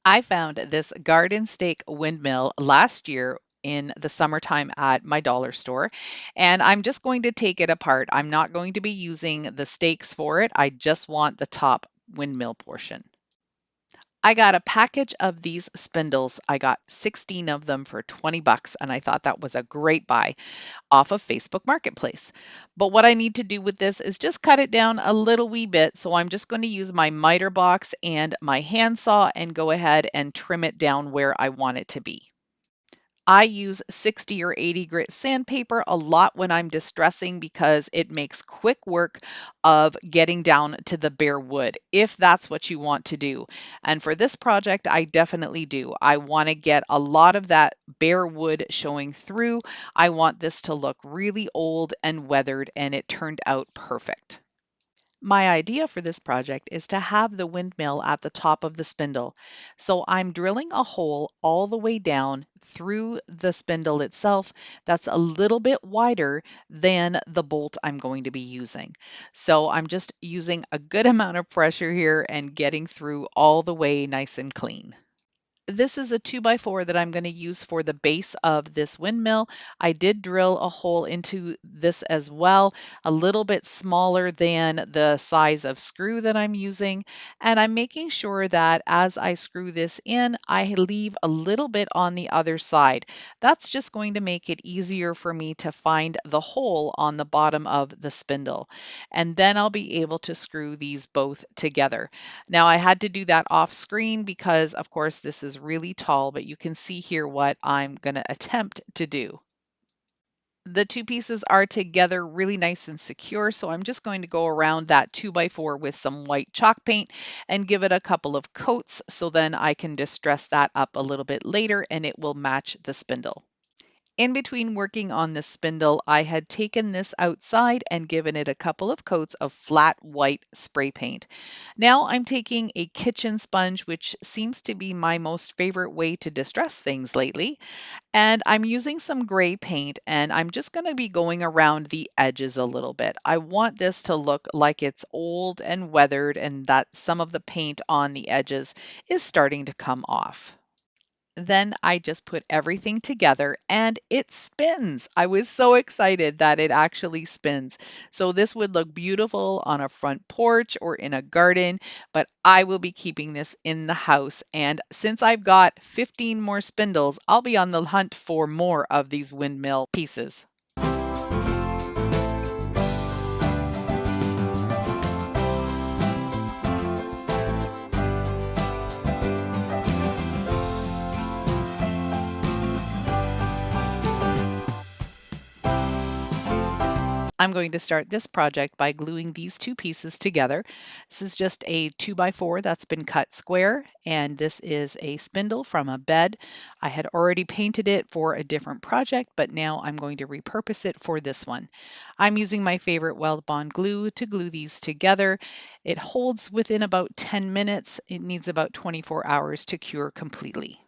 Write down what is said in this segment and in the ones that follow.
I found this garden stake windmill last year in the summertime at my dollar store, and I'm just going to take it apart. I'm not going to be using the stakes for it. I just want the top windmill portion. I got a package of these spindles. I got 16 of them for 20 bucks, and I thought that was a great buy off of Facebook Marketplace. But what I need to do with this is just cut it down a little wee bit. So I'm just going to use my miter box and my handsaw and go ahead and trim it down where I want it to be. I use 60 or 80 grit sandpaper a lot when I'm distressing because it makes quick work of getting down to the bare wood if that's what you want to do. And for this project, I definitely do. I want to get a lot of that bare wood showing through. I want this to look really old and weathered, and it turned out perfect. My idea for this project is to have the windmill at the top of the spindle. So I'm drilling a hole all the way down through the spindle itself that's a little bit wider than the bolt I'm going to be using. So I'm just using a good amount of pressure here and getting through all the way nice and clean. This is a 2x4 that I'm going to use for the base of this windmill. I did drill a hole into this as well, a little bit smaller than the size of screw that I'm using. And I'm making sure that as I screw this in, I leave a little bit on the other side. That's just going to make it easier for me to find the hole on the bottom of the spindle. And then I'll be able to screw these both together. Now I had to do that off screen because of course this is really tall, but you can see here what I'm going to attempt to do. The two pieces are together really nice and secure, so I'm just going to go around that 2x4 with some white chalk paint and give it a couple of coats so then I can distress that up a little bit later and it will match the spindle. In between working on this spindle, I had taken this outside and given it a couple of coats of flat white spray paint. Now I'm taking a kitchen sponge, which seems to be my most favorite way to distress things lately, and I'm using some gray paint and I'm just going to be going around the edges a little bit. I want this to look like it's old and weathered and that some of the paint on the edges is starting to come off. Then I just put everything together and it spins. I was so excited that it actually spins. So this would look beautiful on a front porch or in a garden, but I will be keeping this in the house. And since I've got 15 more spindles, I'll be on the hunt for more of these windmill pieces. I'm going to start this project by gluing these two pieces together. This is just a 2x4 that's been cut square, and this is a spindle from a bed. I had already painted it for a different project, but now I'm going to repurpose it for this one. I'm using my favorite Weldbond glue to glue these together. It holds within about 10 minutes. It needs about 24 hours to cure completely.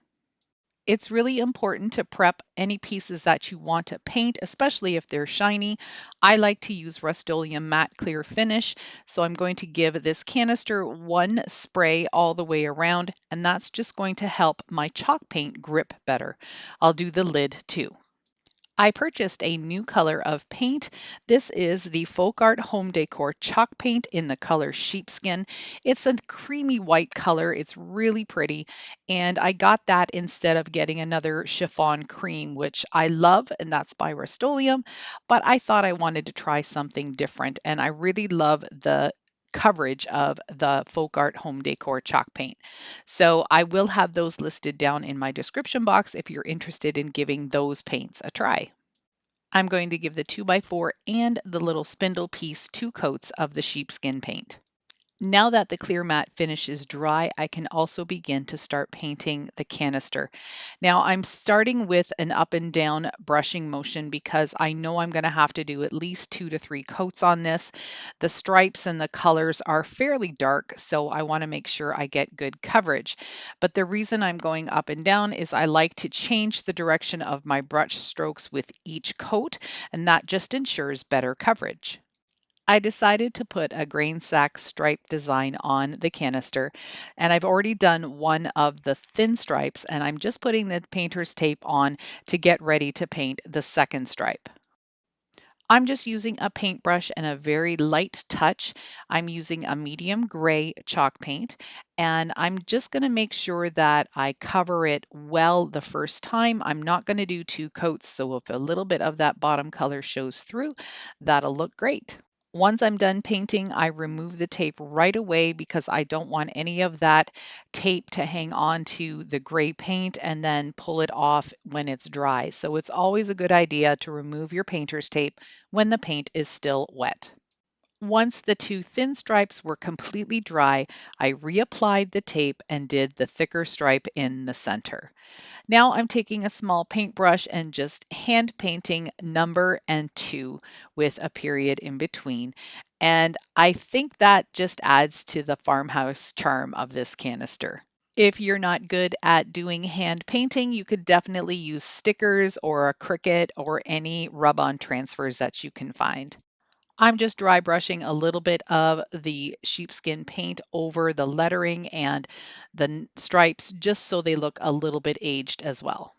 It's really important to prep any pieces that you want to paint, especially if they're shiny. I like to use Rust-Oleum matte clear finish, so I'm going to give this canister one spray all the way around, and that's just going to help my chalk paint grip better. I'll do the lid too. I purchased a new color of paint. This is the Folk Art Home Decor chalk paint in the color sheepskin. It's a creamy white color. It's really pretty. And I got that instead of getting another chiffon cream, which I love, and that's by Rust-Oleum. But I thought I wanted to try something different. And I really love the coverage of the Folk Art Home Decor chalk paint. So I will have those listed down in my description box if you're interested in giving those paints a try. I'm going to give the 2x4 and the little spindle piece 2 coats of the sheepskin paint. Now that the clear matte finish is dry, I can also begin to start painting the canister. Now I'm starting with an up and down brushing motion because I know I'm going to have to do at least 2 to 3 coats on this. The stripes and the colors are fairly dark, so I want to make sure I get good coverage. But the reason I'm going up and down is I like to change the direction of my brush strokes with each coat, and that just ensures better coverage. I decided to put a grain sack stripe design on the canister, and I've already done one of the thin stripes, and I'm just putting the painter's tape on to get ready to paint the second stripe. I'm just using a paintbrush and a very light touch. I'm using a medium gray chalk paint, and I'm just going to make sure that I cover it well the first time. I'm not going to do two coats, so if a little bit of that bottom color shows through, that'll look great. Once I'm done painting, I remove the tape right away because I don't want any of that tape to hang on to the gray paint and then pull it off when it's dry. So it's always a good idea to remove your painter's tape when the paint is still wet. Once the two thin stripes were completely dry, I reapplied the tape and did the thicker stripe in the center. Now I'm taking a small paintbrush and just hand painting number and 2 with a period in between. And I think that just adds to the farmhouse charm of this canister. If you're not good at doing hand painting, you could definitely use stickers or a Cricut or any rub-on transfers that you can find. I'm just dry brushing a little bit of the sheepskin paint over the lettering and the stripes just so they look a little bit aged as well.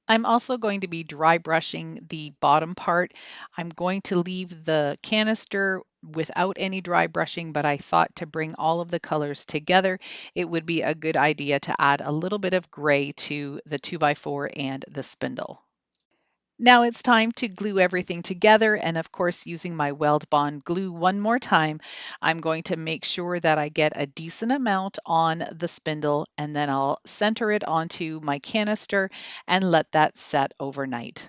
I'm also going to be dry brushing the bottom part. I'm going to leave the canister without any dry brushing, but I thought to bring all of the colors together, it would be a good idea to add a little bit of gray to the 2x4 and the spindle. Now it's time to glue everything together, and of course, using my Weldbond glue one more time, I'm going to make sure that I get a decent amount on the spindle, and then I'll center it onto my canister and let that set overnight.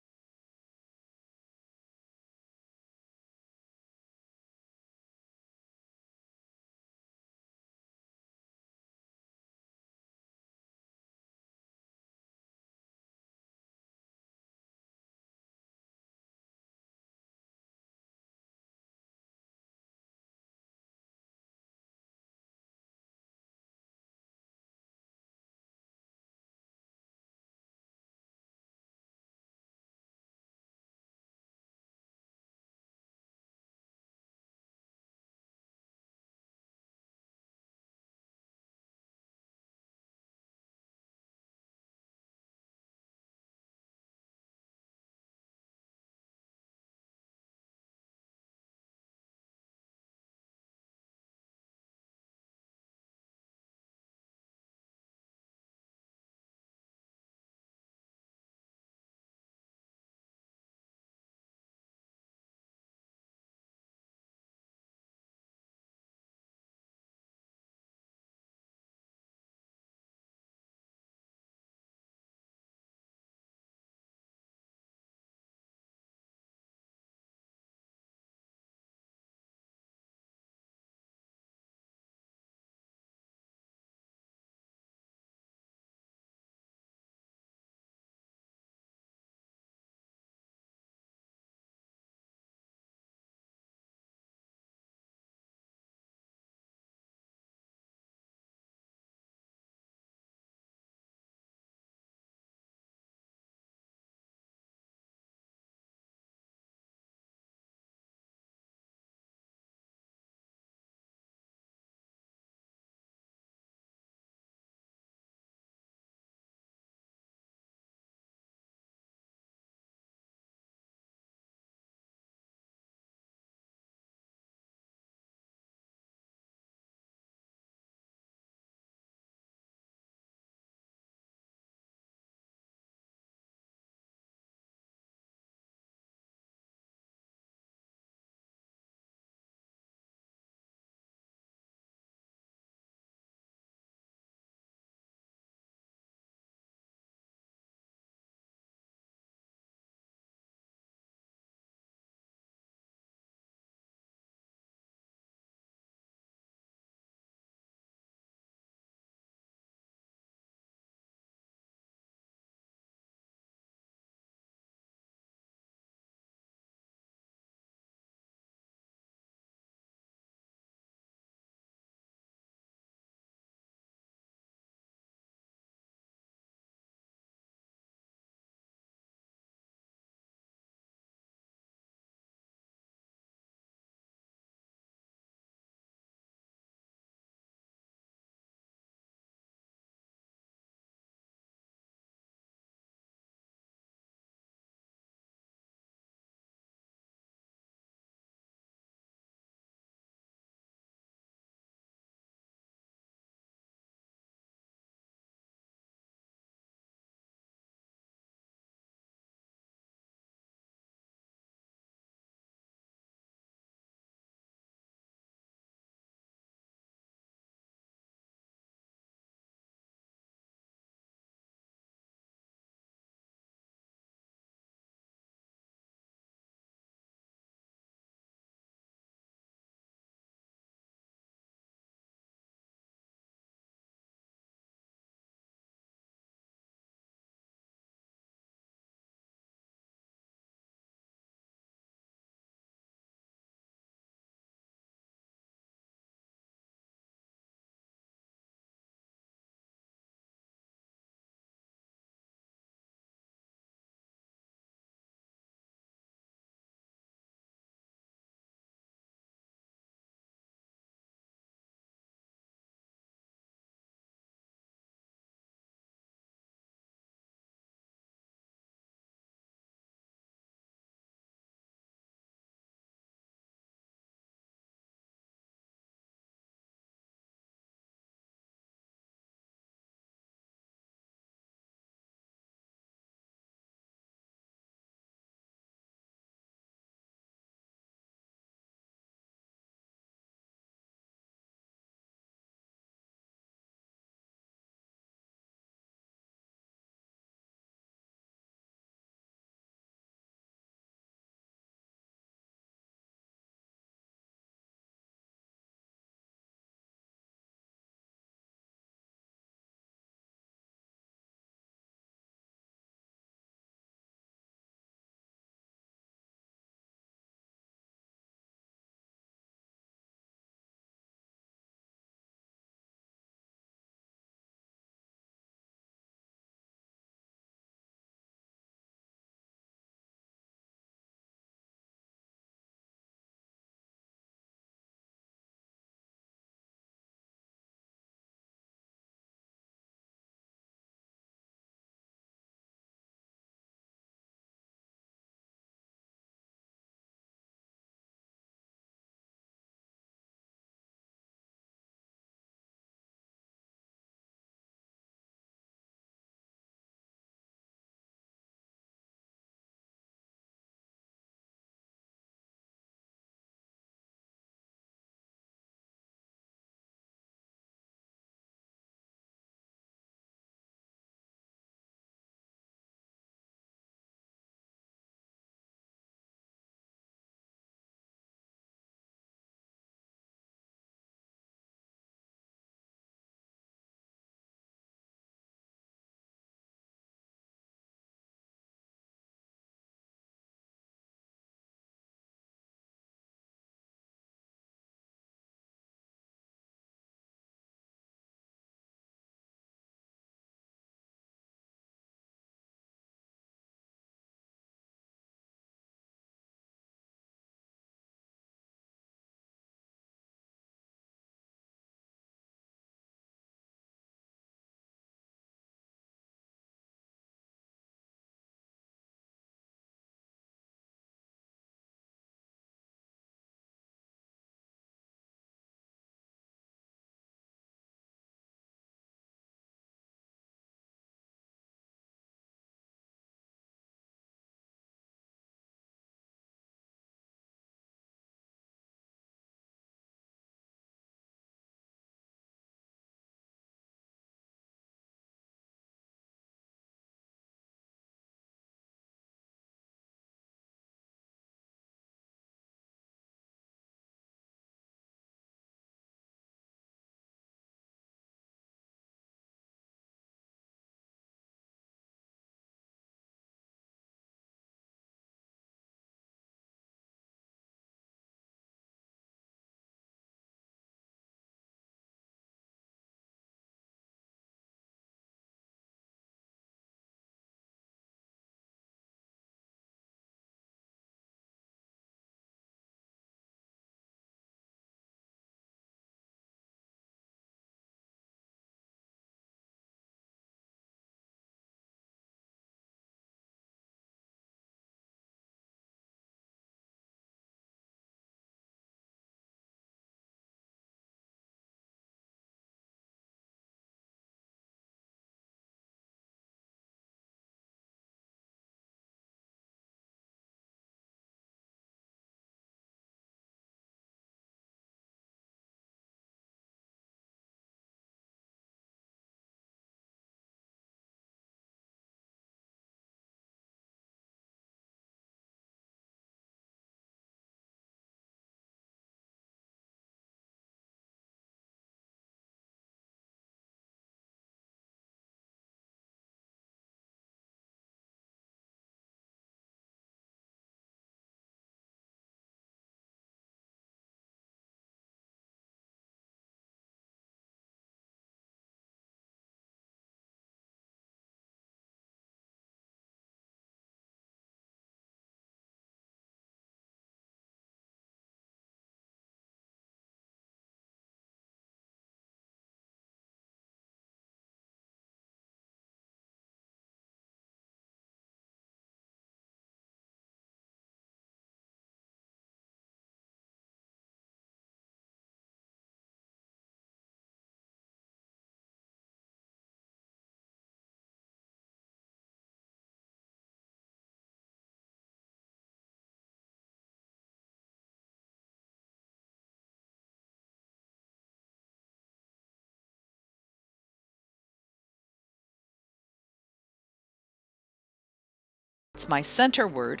It's my center word,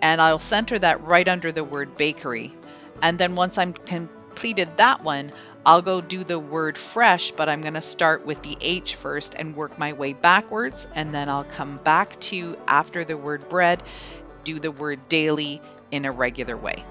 and I'll center that right under the word bakery. And then once I'm completed that one, I'll go do the word fresh, but I'm going to start with the H first and work my way backwards. And then I'll come back to, after the word bread, do the word daily in a regular way.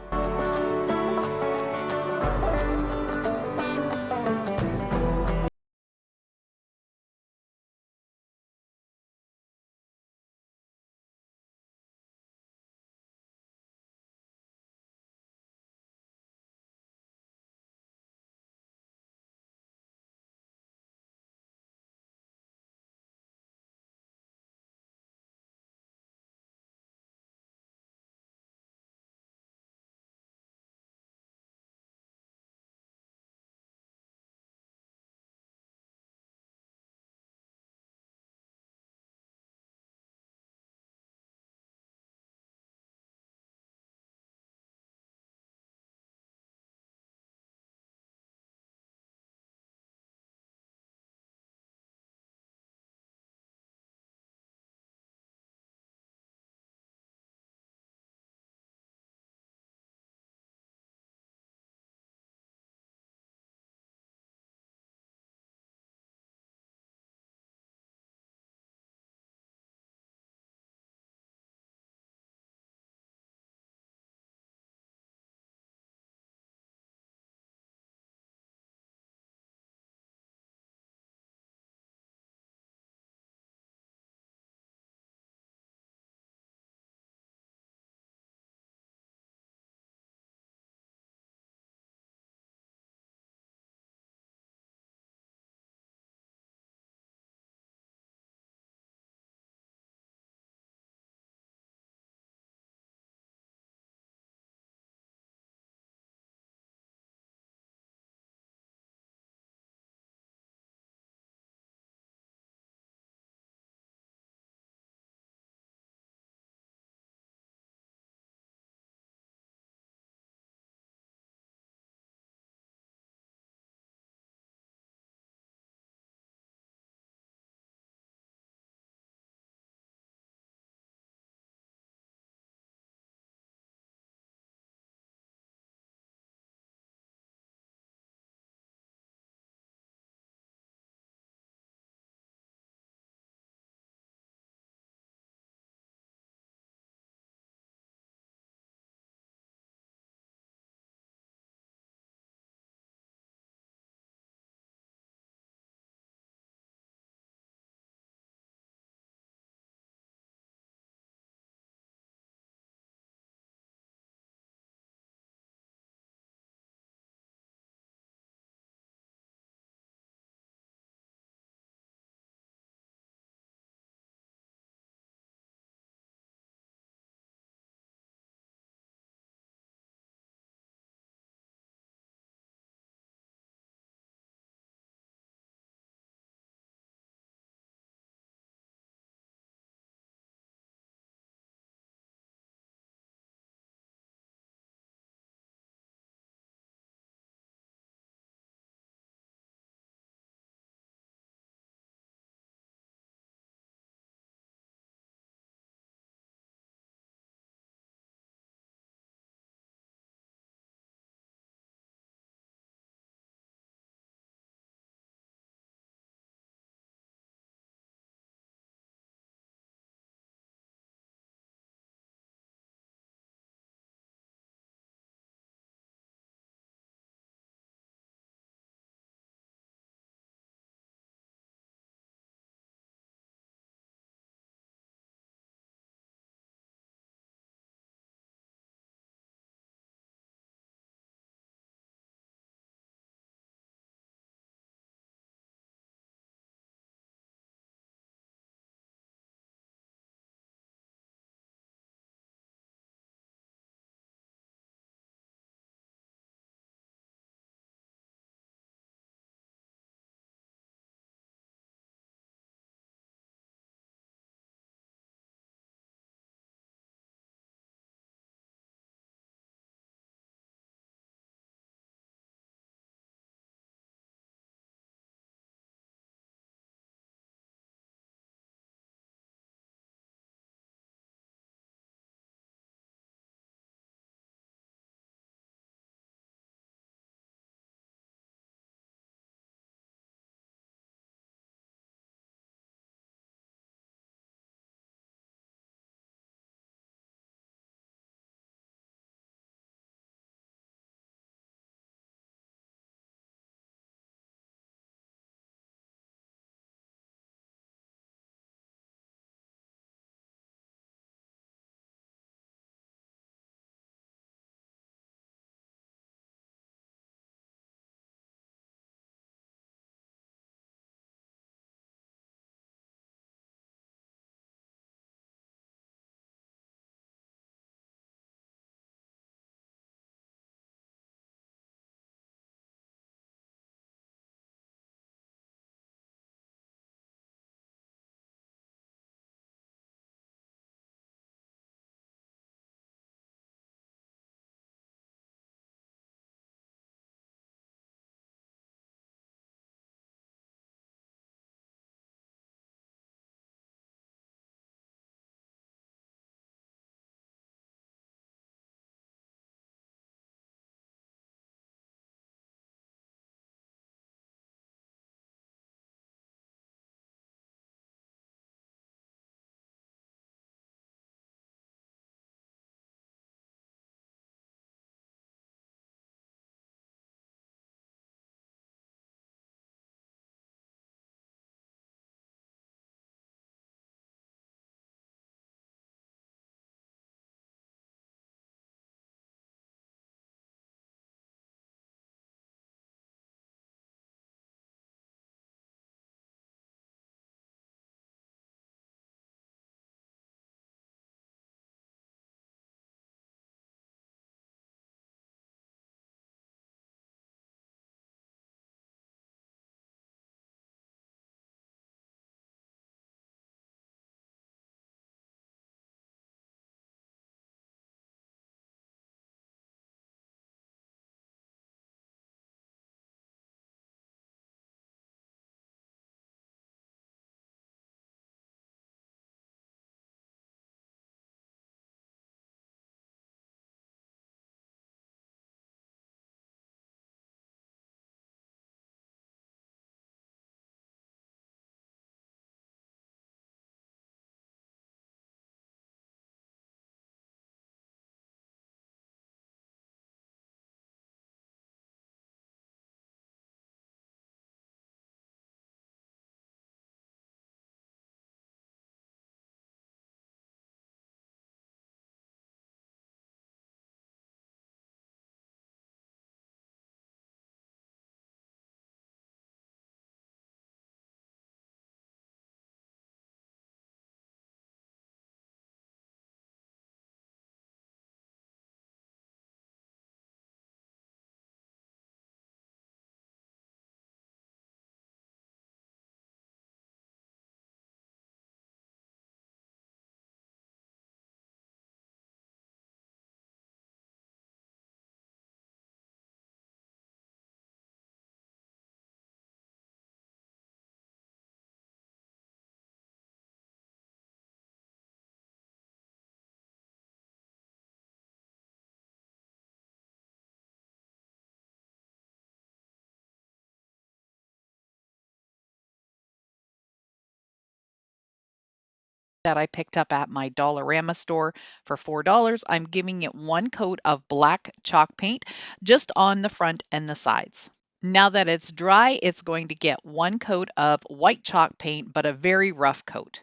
that I picked up at my Dollarama store for $4. I'm giving it one coat of black chalk paint just on the front and the sides. Now that it's dry, it's going to get one coat of white chalk paint, but a very rough coat.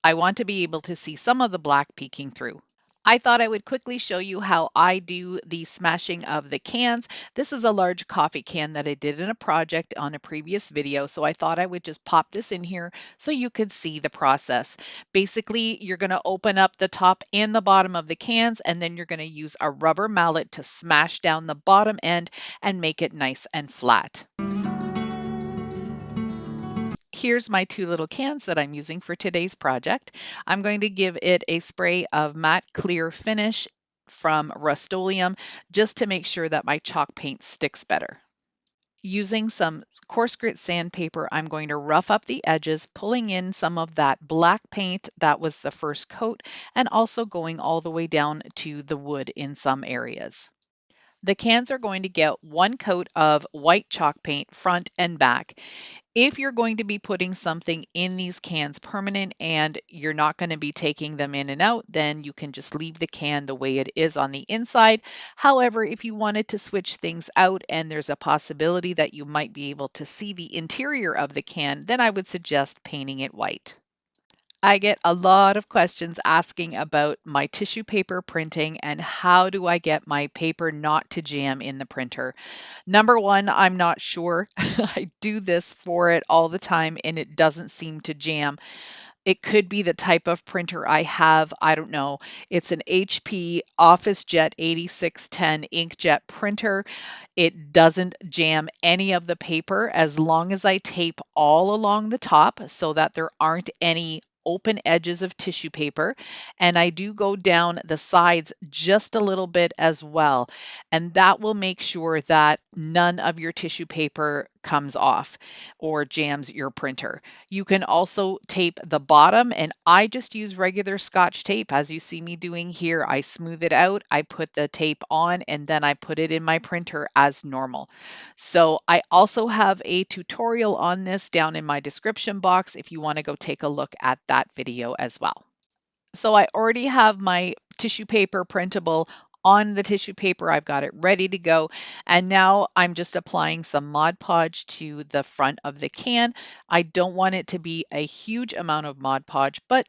I want to be able to see some of the black peeking through. I thought I would quickly show you how I do the smashing of the cans. This is a large coffee can that I did in a project on a previous video, so I thought I would just pop this in here so you could see the process. Basically, you're going to open up the top and the bottom of the cans, and then you're going to use a rubber mallet to smash down the bottom end and make it nice and flat. Here's my two little cans that I'm using for today's project. I'm going to give it a spray of matte clear finish from Rust-Oleum just to make sure that my chalk paint sticks better. Using some coarse grit sandpaper, I'm going to rough up the edges, pulling in some of that black paint that was the first coat, and also going all the way down to the wood in some areas. The cans are going to get one coat of white chalk paint front and back. If you're going to be putting something in these cans permanent and you're not going to be taking them in and out, then you can just leave the can the way it is on the inside. However, if you wanted to switch things out and there's a possibility that you might be able to see the interior of the can, then I would suggest painting it white. I get a lot of questions asking about my tissue paper printing and how do I get my paper not to jam in the printer. Number one, I'm not sure. I do this for it all the time and it doesn't seem to jam. It could be the type of printer I have. I don't know. It's an HP OfficeJet 8610 inkjet printer. It doesn't jam any of the paper as long as I tape all along the top so that there aren't any open edges of tissue paper. And I do go down the sides just a little bit as well. And that will make sure that none of your tissue paper comes off or jams your printer. You can also tape the bottom, and I just use regular Scotch tape as you see me doing here. I smooth it out, I put the tape on, and then I put it in my printer as normal. So I also have a tutorial on this down in my description box if you want to go take a look at that video as well. So I already have my tissue paper printable on the tissue paper. I've got it ready to go. And now I'm just applying some Mod Podge to the front of the can. I don't want it to be a huge amount of Mod Podge, but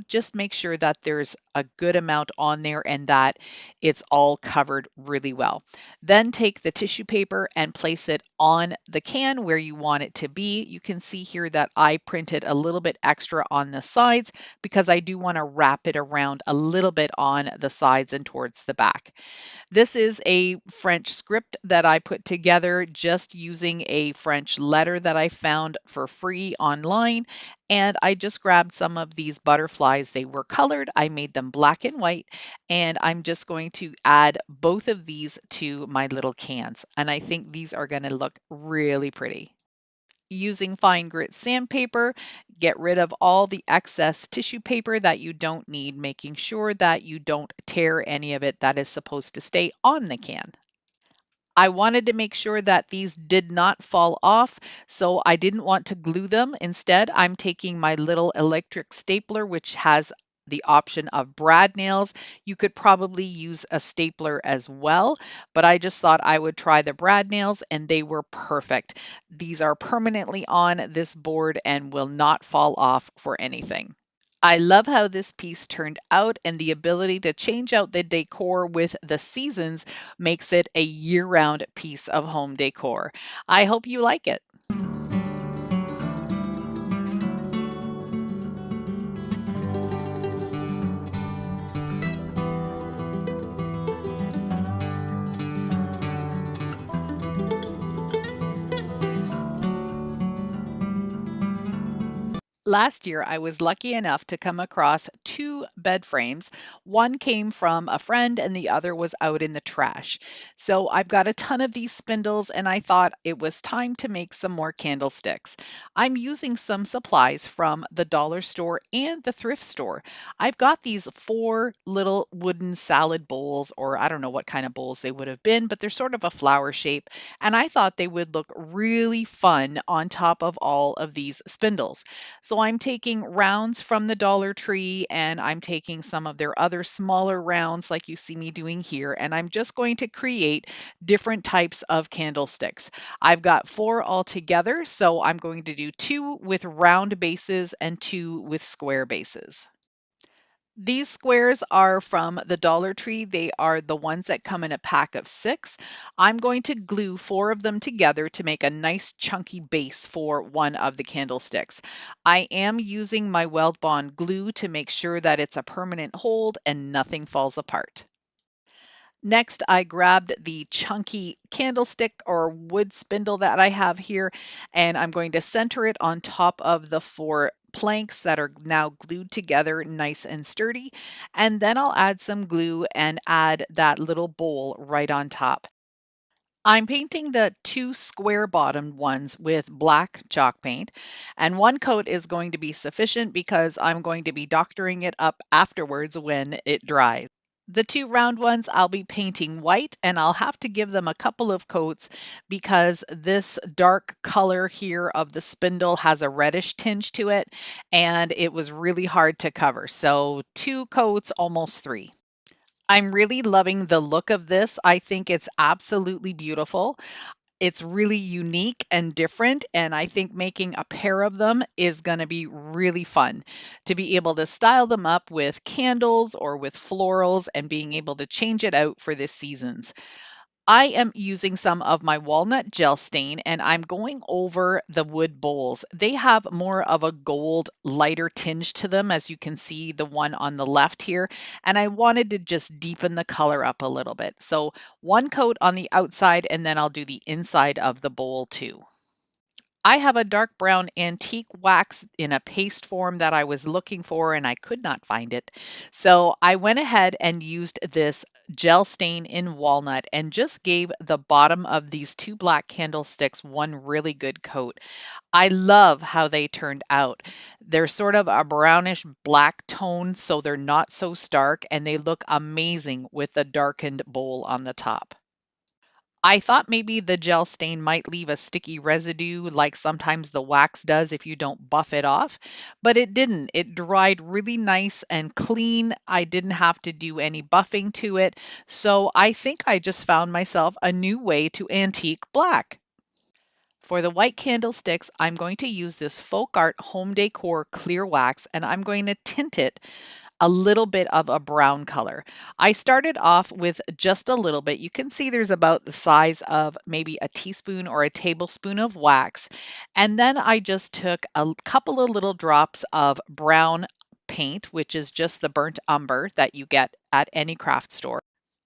just make sure that there's a good amount on there and that it's all covered really well. Then take the tissue paper and place it on the can where you want it to be. You can see here that I printed a little bit extra on the sides because I do want to wrap it around a little bit on the sides and towards the back. This is a French script that I put together just using a French letter that I found for free online. And I just grabbed some of these butterflies. They were colored. I made them black and white. And I'm just going to add both of these to my little cans. And I think these are going to look really pretty. Using fine grit sandpaper, get rid of all the excess tissue paper that you don't need, making sure that you don't tear any of it that is supposed to stay on the can. I wanted to make sure that these did not fall off, so I didn't want to glue them. Instead, I'm taking my little electric stapler, which has the option of brad nails. You could probably use a stapler as well, but I just thought I would try the brad nails and they were perfect. These are permanently on this board and will not fall off for anything. I love how this piece turned out, and the ability to change out the decor with the seasons makes it a year-round piece of home decor. I hope you like it. Last year, I was lucky enough to come across two bed frames. One came from a friend and the other was out in the trash. So I've got a ton of these spindles and I thought it was time to make some more candlesticks. I'm using some supplies from the dollar store and the thrift store. I've got these four little wooden salad bowls, or I don't know what kind of bowls they would have been, but they're sort of a flower shape. And I thought they would look really fun on top of all of these spindles. So So I'm taking rounds from the Dollar Tree and I'm taking some of their other smaller rounds like you see me doing here, and I'm just going to create different types of candlesticks. I've got 4 altogether, so I'm going to do 2 with round bases and 2 with square bases. These squares are from the Dollar Tree. They are the ones that come in a pack of 6. I'm going to glue 4 of them together to make a nice chunky base for one of the candlesticks. I am using my Weldbond glue to make sure that it's a permanent hold and nothing falls apart. Next, I grabbed the chunky candlestick or wood spindle that I have here, and I'm going to center it on top of the 4 planks that are now glued together nice and sturdy. And then I'll add some glue and add that little bowl right on top. I'm painting the 2 square bottomed ones with black chalk paint, and 1 coat is going to be sufficient because I'm going to be doctoring it up afterwards when it dries. The 2 round ones I'll be painting white, and I'll have to give them a couple of coats because this dark color here of the spindle has a reddish tinge to it, and it was really hard to cover. So 2 coats, almost 3. I'm really loving the look of this. I think it's absolutely beautiful. It's really unique and different, and I think making a pair of them is going to be really fun to be able to style them up with candles or with florals and being able to change it out for the seasons. I am using some of my walnut gel stain and I'm going over the wood bowls. They have more of a gold, lighter tinge to them, as you can see the one on the left here. And I wanted to just deepen the color up a little bit. So 1 coat on the outside and then I'll do the inside of the bowl too. I have a dark brown antique wax in a paste form that I was looking for and I could not find it. So I went ahead and used this gel stain in walnut and just gave the bottom of these 2 black candlesticks one really good coat. I love how they turned out. They're sort of a brownish black tone, so they're not so stark, and they look amazing with the darkened bowl on the top. I thought maybe the gel stain might leave a sticky residue like sometimes the wax does if you don't buff it off, but it didn't. It dried really nice and clean. I didn't have to do any buffing to it. So I think I just found myself a new way to antique black. For the white candlesticks, I'm going to use this Folk Art Home Decor clear wax and I'm going to tint it a little bit of a brown color. I started off with just a little bit. You can see there's about the size of maybe a teaspoon or a tablespoon of wax. And then I just took a couple of little drops of brown paint, which is just the burnt umber that you get at any craft store.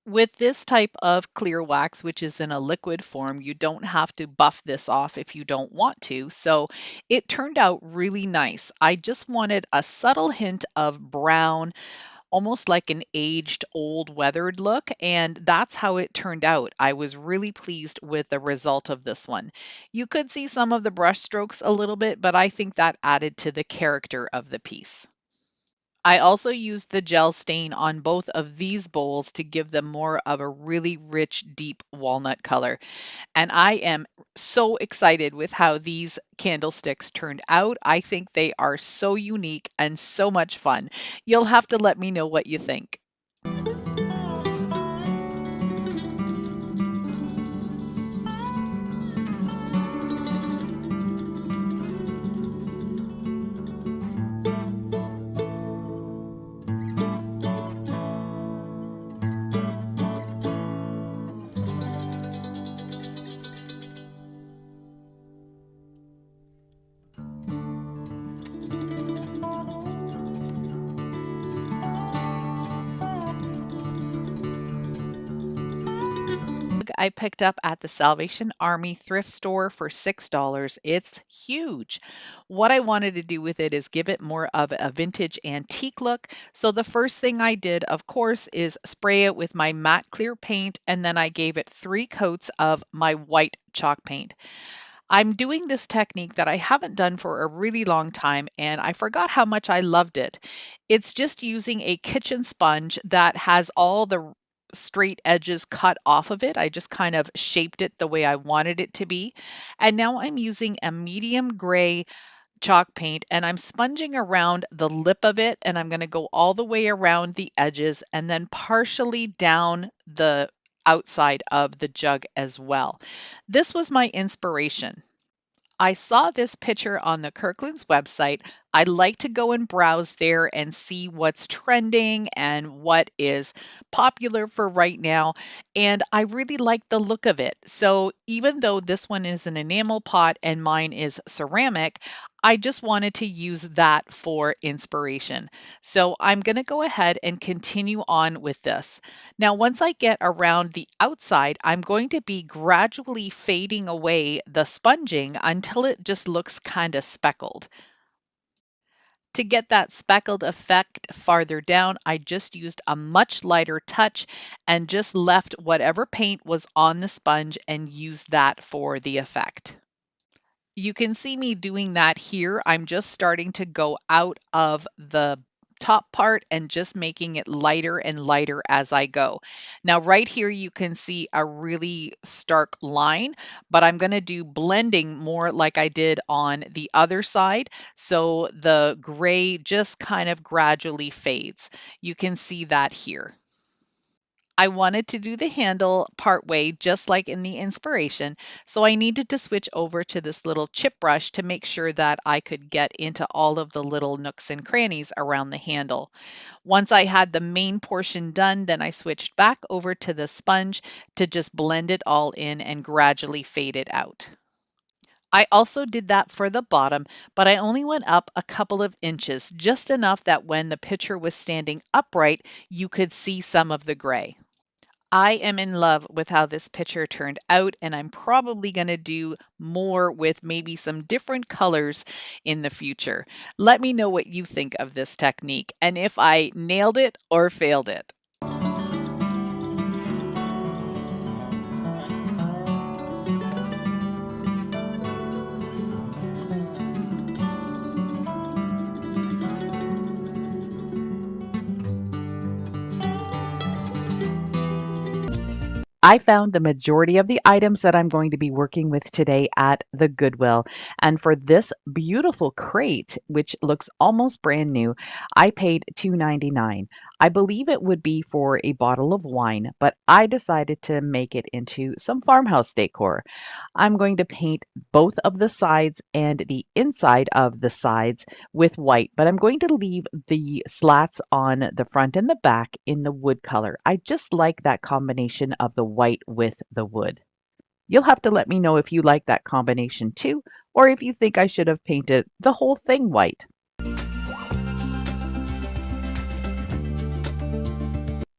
With this type of clear wax, which is in a liquid form, you don't have to buff this off if you don't want to. So it turned out really nice. I just wanted a subtle hint of brown, almost like an aged, old, weathered look, and that's how it turned out. I was really pleased with the result of this one. You could see some of the brush strokes a little bit, but I think that added to the character of the piece. I also used the gel stain on both of these bowls to give them more of a really rich, deep walnut color. And I am so excited with how these candlesticks turned out. I think they are so unique and so much fun. You'll have to let me know what you think. I picked up at the Salvation Army thrift store for $6. It's huge. What I wanted to do with it is give it more of a vintage antique look. So the first thing I did, of course, is spray it with my matte clear paint, and then I gave it 3 coats of my white chalk paint. I'm doing this technique that I haven't done for a really long time, and I forgot how much I loved it. It's just using a kitchen sponge that has all the straight edges cut off of it. I just kind of shaped it the way I wanted it to be. And now I'm using a medium gray chalk paint and I'm sponging around the lip of it, and I'm going to go all the way around the edges and then partially down the outside of the jug as well. This was my inspiration. I saw this picture on the Kirkland's website. I like to go and browse there and see what's trending and what is popular for right now. And I really like the look of it. So even though this one is an enamel pot and mine is ceramic, I just wanted to use that for inspiration. So I'm going to go ahead and continue on with this. Now, once I get around the outside, I'm going to be gradually fading away the sponging until it just looks kind of speckled. To get that speckled effect farther down, I just used a much lighter touch and just left whatever paint was on the sponge and used that for the effect. You can see me doing that here. I'm just starting to go out of the top part and just making it lighter and lighter as I go. Now right here you can see a really stark line, but I'm going to do blending more like I did on the other side. So the gray just kind of gradually fades. You can see that here. I wanted to do the handle part way just like in the inspiration, so I needed to switch over to this little chip brush to make sure that I could get into all of the little nooks and crannies around the handle. Once I had the main portion done, then I switched back over to the sponge to just blend it all in and gradually fade it out. I also did that for the bottom, but I only went up a couple of inches, just enough that when the picture was standing upright, you could see some of the gray. I am in love with how this picture turned out, and I'm probably going to do more with maybe some different colors in the future. Let me know what you think of this technique and if I nailed it or failed it. I found the majority of the items that I'm going to be working with today at the Goodwill. And for this beautiful crate, which looks almost brand new, I paid $2.99. I believe it would be for a bottle of wine, but I decided to make it into some farmhouse decor. I'm going to paint both of the sides and the inside of the sides with white, but I'm going to leave the slats on the front and the back in the wood color. I just like that combination of the white with the wood. You'll have to let me know if you like that combination too, or if you think I should have painted the whole thing white.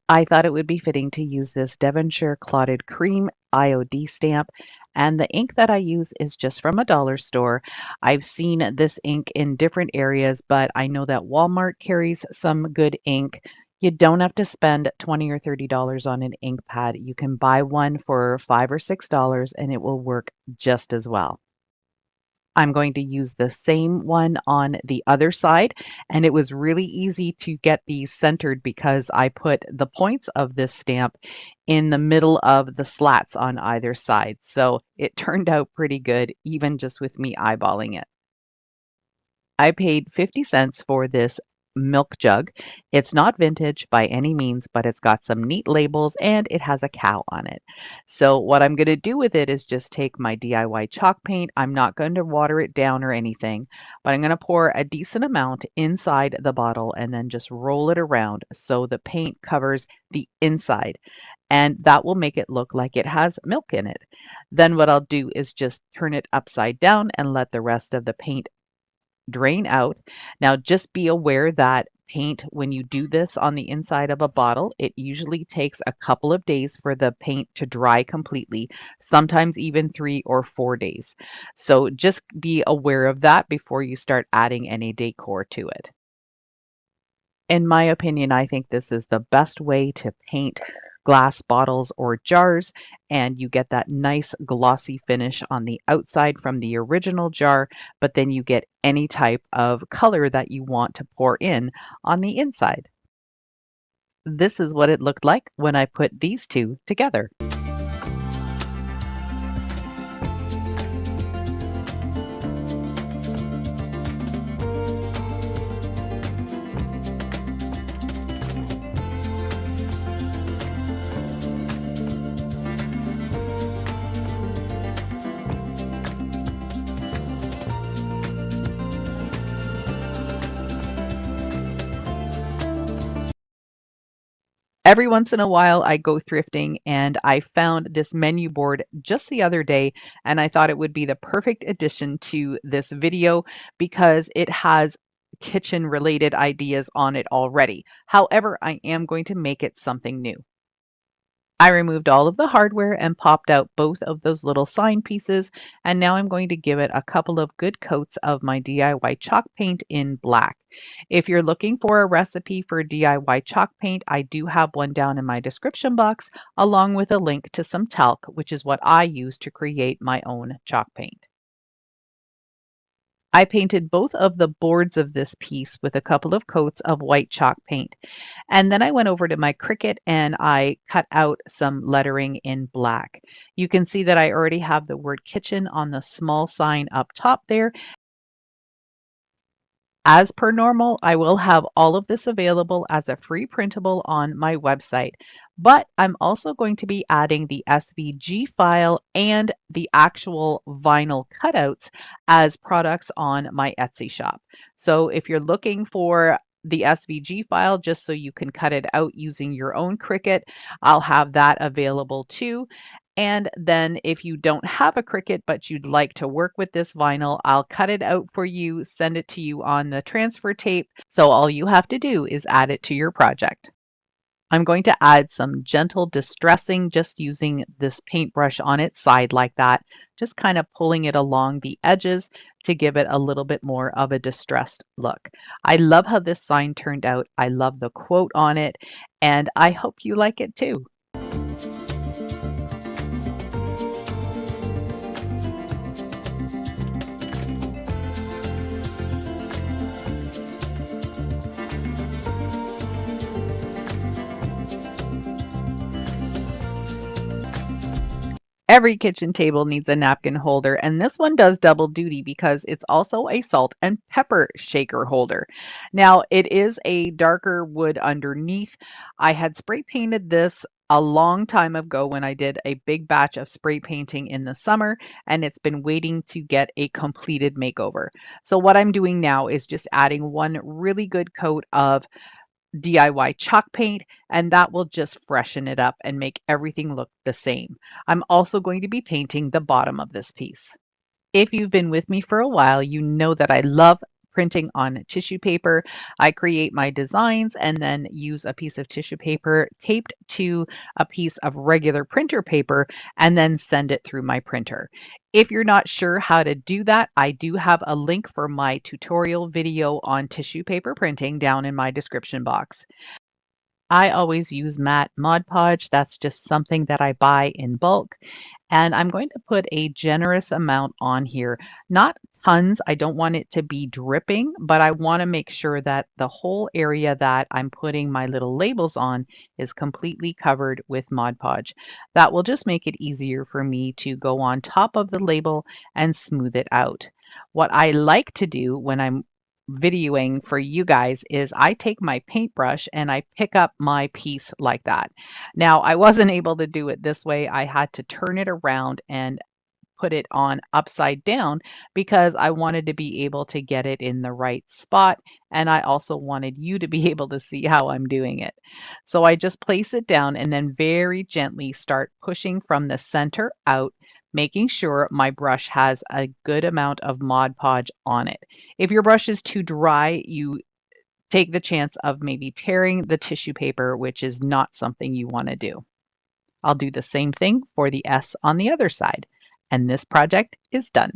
I thought it would be fitting to use this Devonshire Clotted Cream IOD stamp, and the ink that I use is just from a dollar store. I've seen this ink in different areas, but I know that Walmart carries some good ink. You don't have to spend $20 or $30 on an ink pad. You can buy one for $5 or $6 and it will work just as well. I'm going to use the same one on the other side, and it was really easy to get these centered because I put the points of this stamp in the middle of the slats on either side. So it turned out pretty good, even just with me eyeballing it. I paid 50 cents for this milk jug. It's not vintage by any means, but it's got some neat labels and it has a cow on it. So what I'm going to do with it is just take my DIY chalk paint. I'm not going to water it down or anything, but I'm going to pour a decent amount inside the bottle and then just roll it around so the paint covers the inside. And that will make it look like it has milk in it. Then what I'll do is just turn it upside down and let the rest of the paint drain out. Now just be aware that paint, when you do this on the inside of a bottle, it usually takes a couple of days for the paint to dry completely, sometimes even 3 or 4 days. So just be aware of that before you start adding any decor to it. In my opinion, I think this is the best way to paint glass bottles or jars, and you get that nice glossy finish on the outside from the original jar, but then you get any type of color that you want to pour in on the inside. This is what it looked like when I put these two together. Every once in a while, I go thrifting and I found this menu board just the other day, and I thought it would be the perfect addition to this video because it has kitchen related ideas on it already. However, I am going to make it something new. I removed all of the hardware and popped out both of those little sign pieces, and now I'm going to give it a couple of good coats of my DIY chalk paint in black. If you're looking for a recipe for DIY chalk paint, I do have one down in my description box, along with a link to some talc, which is what I use to create my own chalk paint. I painted both of the boards of this piece with a couple of coats of white chalk paint. And then I went over to my Cricut and I cut out some lettering in black. You can see that I already have the word kitchen on the small sign up top there. As per normal, I will have all of this available as a free printable on my website, but I'm also going to be adding the SVG file and the actual vinyl cutouts as products on my Etsy shop. So if you're looking for the SVG file just so you can cut it out using your own Cricut, I'll have that available too. And then if you don't have a Cricut, but you'd like to work with this vinyl, I'll cut it out for you, send it to you on the transfer tape. So all you have to do is add it to your project. I'm going to add some gentle distressing just using this paintbrush on its side like that, just kind of pulling it along the edges to give it a little bit more of a distressed look. I love how this sign turned out. I love the quote on it, and I hope you like it too. Every kitchen table needs a napkin holder, and this one does double duty because it's also a salt and pepper shaker holder. Now, it is a darker wood underneath. I had spray painted this a long time ago when I did a big batch of spray painting in the summer, and it's been waiting to get a completed makeover. So what I'm doing now is just adding one really good coat of DIY chalk paint, and that will just freshen it up and make everything look the same. I'm also going to be painting the bottom of this piece. If you've been with me for a while, you know that I love printing on tissue paper. I create my designs and then use a piece of tissue paper taped to a piece of regular printer paper and then send it through my printer. If you're not sure how to do that, I do have a link for my tutorial video on tissue paper printing down in my description box. I always use matte Mod Podge. That's just something that I buy in bulk. And I'm going to put a generous amount on here. Not tons. I don't want it to be dripping, but I want to make sure that the whole area that I'm putting my little labels on is completely covered with Mod Podge. That will just make it easier for me to go on top of the label and smooth it out. What I like to do when I'm videoing for you guys is I take my paintbrush and I pick up my piece like that. Now, I wasn't able to do it this way. I had to turn it around and put it on upside down because I wanted to be able to get it in the right spot, and I also wanted you to be able to see how I'm doing it. So I just place it down and then very gently start pushing from the center out, making sure my brush has a good amount of Mod Podge on it. If your brush is too dry, you take the chance of maybe tearing the tissue paper, which is not something you want to do. I'll do the same thing for the S on the other side, and this project is done.